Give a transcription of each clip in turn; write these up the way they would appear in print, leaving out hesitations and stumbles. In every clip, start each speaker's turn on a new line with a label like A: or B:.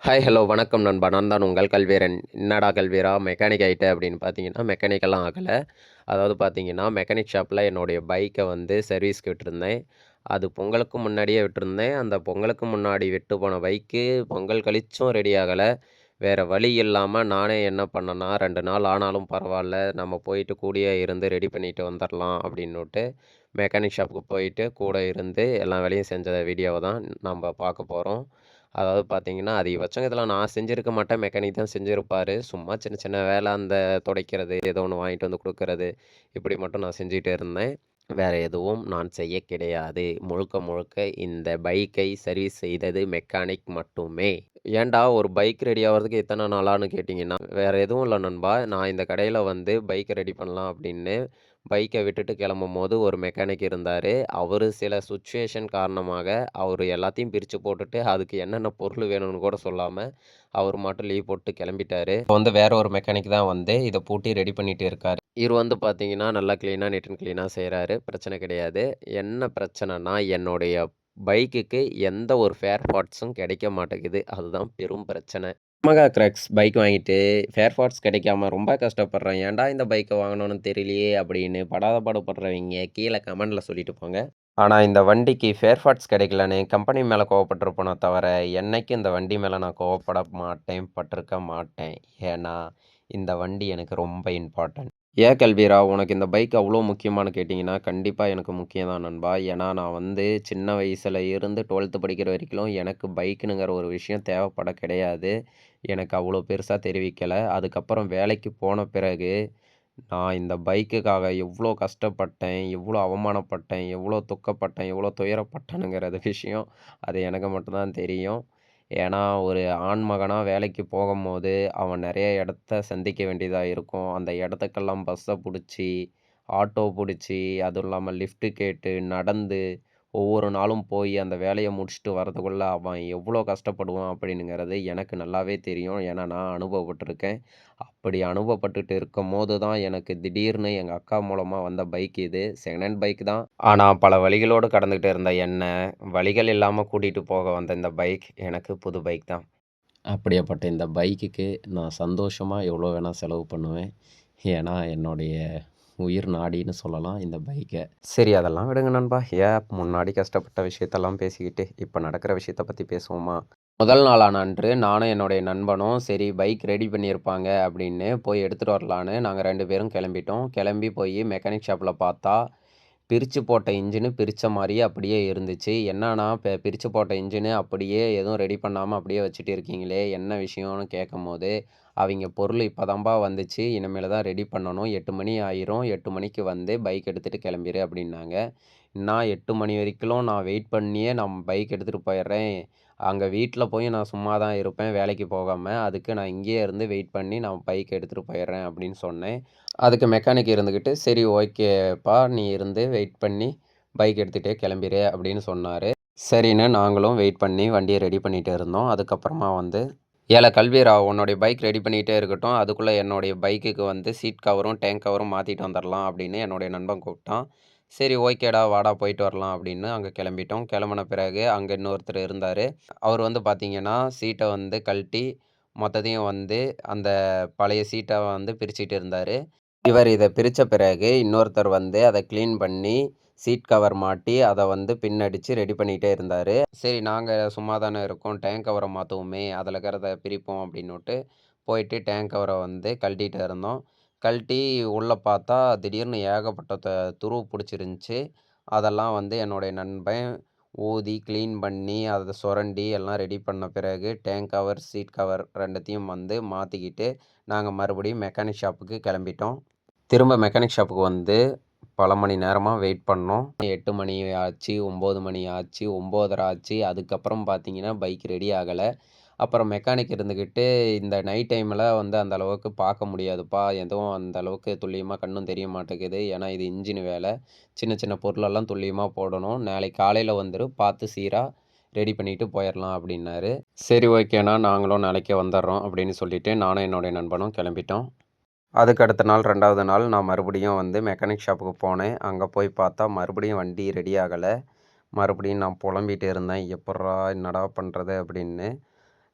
A: Hi, hello, வணக்கம் நண்பா. நான் தான் உங்கள் கல்வீரன். என்னடா கல்வீரா மெக்கானிக் ஆயிட்ட அப்படின்னு பார்த்தீங்கன்னா, மெக்கானிக்கெல்லாம் ஆகல. அதாவது பார்த்தீங்கன்னா, மெக்கானிக் ஷாப்பில என்னுடைய பைக்க வந்து சர்வீஸ்க்கு விட்டிருந்தேன். அது பொங்கலுக்கு முன்னாடியே விட்டிருந்தேன். அந்த பொங்கலுக்கு முன்னாடி விட்டு போன பைக்கு பொங்கல் கழிச்சும் ரெடி ஆகல. வேற வழி இல்லாம நானே என்ன பண்ணேன்னா, 2 நாள் ஆனாலும் பரவால்ல, நம்ம போயிட்டு கூடயே இருந்து ரெடி பண்ணிட்டு வந்துரலாம் அப்படின்னுட்டு, மெக்கானிக் ஷாப்புக்கு போயிட்டு கூட இருந்து எல்லா வேலையும் செஞ்ச வீடியோவ தான் நம்ப பார்க்க போறோம். அதாவது பார்த்தீங்கன்னா, அதிகபட்சம் இதில நான் செஞ்சிருக்க மாட்டேன். மெக்கானிக் தான் செஞ்சிருப்பாரு. சும்மா சின்ன சின்ன வேலை அந்த துடைக்கிறது, ஏதோ ஒண்ணு வாங்கிட்டு வந்து குடுக்கறது, இப்படி மட்டும் நான் செஞ்சுட்டு இருந்தேன். வேற எதுவும் நான் செய்ய கிடையாது. முழுக்க முழுக்க இந்த பைக்கை சர்வீஸ் செய்தது மெக்கானிக் மட்டுமே. ஏன்டா ஒரு பைக் ரெடி ஆவறதுக்கு இத்தன நாளான்னு கேட்டீங்கன்னா, வேற எதுவும் இல்ல நண்பா. நான் இந்த கடையில வந்து பைக் ரெடி பண்ணலாம் அப்படின்னு பைக்க விட்டுட்டு கிளம்பும்போது ஒரு மெக்கானிக் இருந்தாரு. அவரு சில சிச்சுவேஷன் காரணமாக அவரு எல்லாத்தையும் பிரிச்சு போட்டுட்டு, அதுக்கு என்னென்ன பொருள் வேணும்னு கூட சொல்லாம, அவரு மட்டும் லீவ் போட்டு கிளம்பிட்டாரு. இப்ப வந்து வேற ஒரு மெக்கானிக் தான் வந்து இத பூட்டி ரெடி பண்ணிட்டு இருக்காரு. இவரு வந்து பார்த்தீங்கன்னா, நல்லா கிளீனா, நீட் அண்ட் கிளீனா செய்றாரு. பிரச்சனை கிடையாது. என்ன பிரச்சனைன்னா, என்னுடைய பைக்குக்கு எந்த ஒரு ஸ்பேர் பார்ட்ஸும் கிடைக்க மாட்டேங்குது. அதுதான் பெரும் பிரச்சனை. Yamaha Crux பைக் வாங்கிட்டு ஸ்பேர் பார்ட்ஸ் கிடைக்காம ரொம்ப கஷ்டப்படுறேன். ஏன்டா இந்த பைக்க வாங்குனோன்னு தெரியலையே அப்படின்னு படாத பாடுபடுறவங்க கீழ கமெண்ட்ல சொல்லிட்டு போங்க. ஆனா இந்த வண்டிக்கு ஸ்பேர் பார்ட்ஸ் கிடைக்கலன்னு கம்பெனி மேல கோவப்பட்டுருப்பேனே தவிர, என்னைக்கும் இந்த வண்டி மேல நான் கோவப்பட மாட்டேன், பட்டுருக்க மாட்டேன். ஏன்னா, இந்த வண்டி எனக்கு ரொம்ப இம்பார்ட்டன்ட். ஏன் கல்வீரா, உனக்கு இந்த பைக் அவ்வளோ முக்கியமான்னு கேட்டிங்கன்னா, கண்டிப்பா எனக்கு முக்கியம் தான் நண்பா. ஏன்னா, நான் வந்து சின்ன வயசுல இருந்து 12த் படிக்கிற வரைக்கும் எனக்கு பைக்குங்கிற ஒரு விஷயம் தேவைப்பட கிடையாது. எனக்கு அவ்வளோ பெருசா தெரிவிக்கல. அதுக்கப்புறம் வேலைக்கு போன பிறகு, நான் இந்த பைக்குக்காக எவ்வளோ கஷ்டப்பட்டேன், எவ்வளோ அவமானப்பட்டேன், எவ்வளோ துக்கப்பட்டேன், எவ்வளோ துயரப்பட்டேனுங்கிறது விஷயம், அது எனக்கு மட்டும் தான் தெரியும். ஏன்னா, ஒரு ஆண்மகனா வேலைக்கு போகும்போது, அவன் நெறைய இடத்த சந்திக்க வேண்டியதா இருக்கும். அந்த இடத்துக்கெல்லாம் பஸ்ஸ புடிச்சு, ஆட்டோ புடிச்சு, அதுவும் இல்லாம லிஃப்ட் கேட்டு, நடந்து, ஒவ்வொரு நாளும் போய் அந்த வேலைய முடிச்சுட்டு வரதுக்குள்ள அவன் எவ்வளோ கஷ்டப்படுவான் அப்படின்னுங்கிறது எனக்கு நல்லாவே தெரியும். ஏன்னா, நான் அனுபவப்பட்டுருக்கேன். அப்படி அனுபவப்பட்டுட்டு இருக்கும்போது தான் எனக்கு திடீர்னு எங்க அக்கா மூலமா வந்த பைக் இது. செகண்ட் ஹேண்ட் பைக் தான். ஆனா, பல வழிகளோடு கடந்துகிட்டு இருந்த என்ன, வழிகள் இல்லாம கூட்டிட்டு போக வந்த இந்த பைக் எனக்கு புது பைக் தான். அப்படியாப்பட்ட இந்த பைக்குக்கு நான் சந்தோஷமா எவ்வளோ வேணா செலவு பண்ணுவேன். ஏன்னா, என்னுடைய உயிர் நாடின்னு சொல்லலாம் இந்த பைக்க. சரி, அதெல்லாம் விடுங்க நண்பா. ஏன் முன்னாடி கஷ்டப்பட்ட விஷயத்தெல்லாம் பேசிக்கிட்டு, இப்ப நடக்கிற விஷயத்த பத்தி பேசுவோமா? முதல் நாளான அன்று நானும் என்னுடைய நண்பனும் சரி பைக் ரெடி பண்ணியிருப்பாங்க அப்படின்னு போய் எடுத்துட்டு வரலான்னு நாங்க 2 பேரும் கிளம்பிட்டோம். கிளம்பி போய் மெக்கானிக் ஷாப்ல பார்த்தா, பிரிச்சு போட்ட இன்ஜினு பிரிச்ச மாரியே அப்படியே இருந்துச்சு. என்னாண்ணா பிரிச்சு போட்ட இன்ஜினு அப்படியே எதுவும் ரெடி பண்ணாம அப்படியே வச்சுட்டு இருக்கீங்களே, என்ன விஷயம்னு கேட்கும்போது, அவிங்க பொருள் இப்பதான்பா வந்துச்சு. இனிமேல் தான் ரெடி பண்ணணும். 8 மணி ஆயிரும். 8 மணிக்கு வந்து பைக் எடுத்துட்டு கிளம்பிரு அப்படின்னாங்க. நான் 8 மணி வரைக்கும் நான் வெயிட் பண்ணியே நான் பைக் எடுத்துட்டு போயிடுறேன். அங்க வீட்ல போய் நான் சும்மா தான் இருப்பேன் வேலைக்கு போகாம. அதுக்கு நான் இங்கேயே இருந்து வெயிட் பண்ணி நான் பைக் எடுத்துட்டு போயிடுறேன் அப்படின்னு சொன்னேன். அதுக்கு மெக்கானிக் இருந்துகிட்டு, "சரி ஓகேப்பா, நீ இருந்து வெயிட் பண்ணி பைக் எடுத்துட்டே கிளம்பிரு" அப்படின்னு சொன்னாரு. சரின்னு நாங்களும் வெயிட் பண்ணி வண்டிய ரெடி பண்ணிட்டு இருந்தோம். அதுக்கப்புறமா வந்து, "ஏல கல்வீரா, உன்னுடைய பைக் ரெடி பண்ணிட்டே இருக்கட்டும். அதுக்குள்ள என்னுடைய பைக்குக்கு வந்து சீட் கவரும், டேங்க் கவரும் மாத்திட்டு வந்துரலாம்" அப்படின்னு என்னுடைய நண்பன் கூப்பிட்டான். சரி ஓகேடா, வாடா போயிட்டு வரலாம் அப்படின்னு அங்க கிளம்பிட்டோம். கிளம்புன பிறகு அங்க இன்னொருத்தர் இருந்தாரு. அவரு வந்து பார்த்தீங்கன்னா, சீட்ட வந்து கழட்டி மொத்தத்தையும் வந்து அந்த பழைய சீட்ட வந்து பிரிச்சுட்டு இருந்தாரு. இவர் இத பிரிச்ச பிறகு இன்னொருத்தர் வந்து அத கிளீன் பண்ணி, சீட் கவர் மாட்டி, அத வந்து பின் அடிச்சு ரெடி பண்ணிட்டே இருந்தாரு. சரி நாங்க சும்மா தானே இருக்கோம், டேங்க் கவர மாத்துவோமே, அதுல இருக்கிறத பிரிப்போம் அப்படின்னுட்டு, போயிட்டு டேங்க் கவர வந்து கழட்டிட்டு இருந்தோம். கழட்டி உள்ள பார்த்தா, திடீர்னு ஏகப்பட்ட துரு புடிச்சிருந்துச்சு. அதெல்லாம் வந்து என்னுடைய நண்பன் ஊதி, கிளீன் பண்ணி, அத சொரண்டி எல்லாம் ரெடி பண்ண பிறகு, டேங்க் கவர், சீட் கவர் 2த்தையும் வந்து மாத்திக்கிட்டு, நாங்க மறுபடியும் மெக்கானிக் ஷாப்புக்கு கிளம்பிட்டோம். திரும்ப மெக்கானிக் ஷாப்புக்கு வந்து பல மணி நேரமா வெயிட் பண்ணோம். 8 மணி ஆச்சு, 9 மணி ஆச்சு, 9:30 ஆச்சு. அதுக்கப்புறம் பார்த்தீங்கன்னா, பைக் ரெடி ஆகல. அப்புறம் மெக்கானிக் இருந்துகிட்டு, "இந்த நைட் டைம்ல வந்து அந்த அளவுக்கு பார்க்க முடியாதுப்பா. எதுவும் அந்த அளவுக்கு துல்லியமா கண்ணும் தெரிய மாட்டேங்குது. ஏன்னா இது இன்ஜின் வேலை. சின்ன சின்ன பொருளெல்லாம் துல்லியமா போடணும். நாளைக்கு காலையில வந்துரு. பார்த்து சீரா ரெடி பண்ணிட்டு போயிரலாம்" அப்படின்னாரு. சரி ஓகேண்ணா, நாங்களும் நாளைக்கே வந்துர்றோம் அப்படின்னு சொல்லிட்டு, நானும் என்னுடைய நண்பனும் கிளம்பிட்டோம். அதுக்கு அடுத்த நாள் 2வது நாள் நான் மறுபடியும் வந்து மெக்கானிக் ஷாப்புக்கு போனேன். அங்க போய் பார்த்தா மறுபடியும் வண்டி ரெடி ஆகல. மறுபடியும் நான் புலம்பிட்டு இருந்தேன். எப்புட்றா என்னடா பண்றது அப்படின்னு.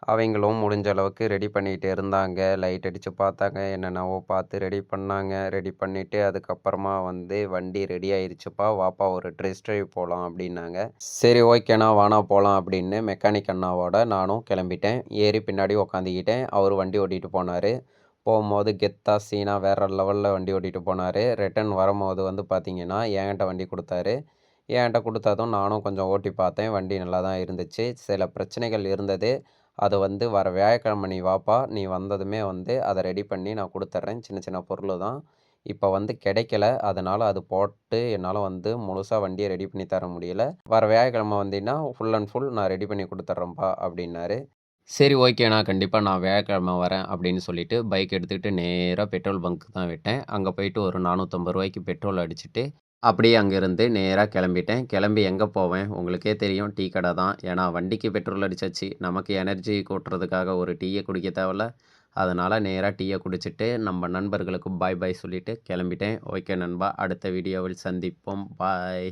A: அவங்களும் முடிஞ்ச அளவுக்கு ரெடி பண்ணிக்கிட்டு இருந்தாங்க. லைட் அடிச்சு பார்த்தாங்க. என்னென்னவோ பார்த்து ரெடி பண்ணாங்க. ரெடி பண்ணிட்டு அதுக்கப்புறமா வந்து "வண்டி ரெடி ஆயிருச்சுப்பா, வாப்பா ஒரு டெஸ்ட் டிரைவ் போலாம்" அப்படின்னாங்க. சரி ஓகேண்ணா வாண்ணா போலாம் அப்படின்னு மெக்கானிக் அண்ணாவோட நானும் கிளம்பிட்டேன். ஏறி பின்னாடி உக்காந்துக்கிட்டேன். அவரு வண்டி ஓட்டிட்டு போனாரு. போம்போது கெத்தா, சீனா வேற லெவல்ல வண்டி ஓட்டிட்டு போனாரு. ரிட்டர்ன் வரும்போது வந்து பார்த்தீங்கன்னா, என்கிட்ட வண்டி குடுத்தாரு. என்கிட்ட குடுத்ததும் நானும் கொஞ்சம் ஓட்டி பார்த்தேன். வண்டி நல்லா தான் இருந்துச்சு. சில பிரச்சனைகள் இருந்தது. அத வந்து "வர வியாழக்கிழமை நீ வாப்பா, நீ வந்ததுமே வந்து அத ரெடி பண்ணி நான் குடுத்துர்றேன். சின்ன சின்ன பொருளு தான். இப்ப வந்து கிடைக்கல. அதனால அது போட்டு என்னால வந்து முழுசா வண்டிய ரெடி பண்ணி தர முடியல. வர வியாழக்கிழமை வந்தீன்னா, ஃபுல் அண்ட் ஃபுல் நான் ரெடி பண்ணி குடுத்துர்றேன்ப்பா" அப்படின்னாரு. சரி ஓகேண்ணா, கண்டிப்பா நான் வியாழக்கிழமை வரேன் அப்படின்னு சொல்லிட்டு பைக் எடுத்துக்கிட்டு நேரா பெட்ரோல் பங்க் தான் விட்டேன். அங்க போயிட்டு ஒரு ரூ. 450க்கு பெட்ரோல் அடிச்சுட்டு, அப்படியே அங்கேருந்து நேரா கிளம்பிட்டேன். கிளம்பி எங்க போவேன்? உங்களுக்கே தெரியும் டீ கடை தான். ஏன்னா வண்டிக்கு பெட்ரோல் அடிச்சாச்சு. நமக்கு எனர்ஜி கூட்டுறதுக்காக ஒரு டீய குடிக்க தேவையில்ல. அதனால நேரா டீய குடிச்சிட்டு, நம்ம நண்பர்களுக்கு பாய் பாய் சொல்லிட்டு கிளம்பிட்டேன். ஓகே நண்பா, அடுத்த வீடியோவில் சந்திப்போம். பாய்.